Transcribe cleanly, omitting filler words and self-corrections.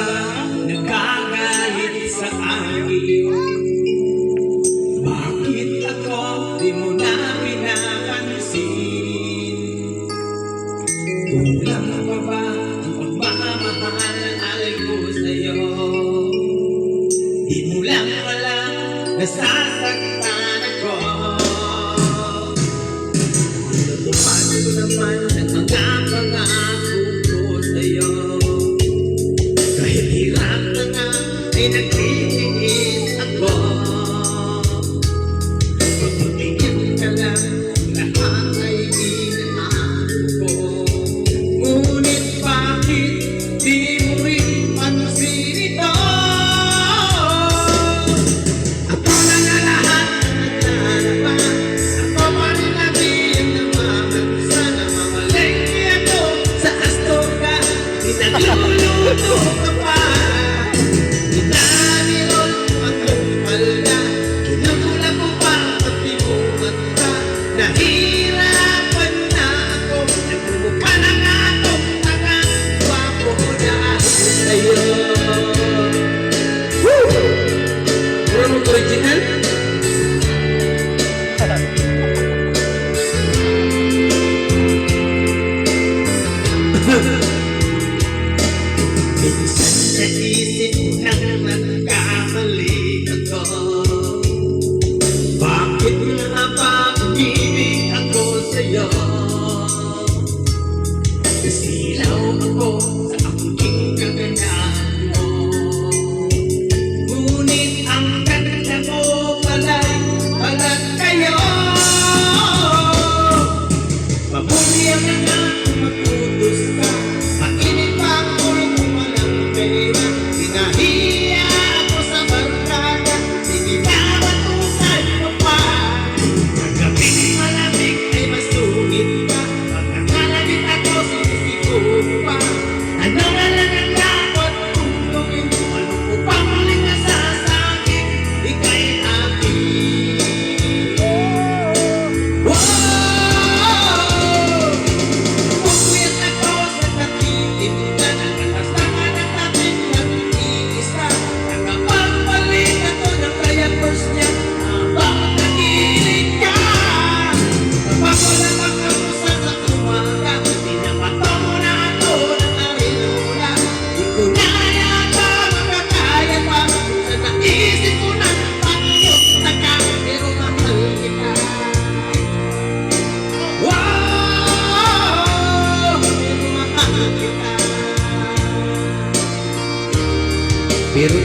ba nagagalit sa akin? Bakit ako di mo na pinapansin? Kulang pa ba ang pagmamahal ko sa'yo? Di mo lang alam, nasasaktan ako. Natupad ko naman ang mga pangako ko sa'yo. Kahit hirap na nga ay nagtitiis ako. Pagpatingin ka lang, lahat ay inaan ko. Ngunit bakit di mo rin pansin ito? Ako na nga lahat ang naglalaba. Ako pa rin natin ang mamagsa na mamalengke ako sa Astorga. Pinagluluto ka pa. Inanirol ang kumpalda. Kinulap mo pa at timukat ka. Nahirapan na ako. Nagmumukha na nga akong nakakwapo na ako sa'yo. Woo! Ano original? Minsan naisip ko lang nagkamali ako. Bakit nga ba umibig ako sa'yo? Nasilaw ako sa aking kaganahan mo. Ngunit ang ganda mo pala'y balat kayo. Mabuti ang nga magutos ka. Mainit pa ang ulo kung walang pera. Sinahiya ako sa barkada. Sige na matutay mo pa. Kagabing malamig ay masungit ka. Pag nakalabit ako sinisiguro pa. Ano na lang ang dapat kong gawin? Ano ko pang muling nasasakit? Ika'y akin. Pupuyat ako sa nakitip na nagkatastangan ang ating nag-iisa. Nakapagpalit ako ng diapers niya habang nakilig ka. Kapag wala kang kamusta sa umaga, pinapato mo na ako ng arinola. Di ko na yata makakaya pa sa naisip ko na paano pero mahal kita. Wow! Pero mahal kita. Pero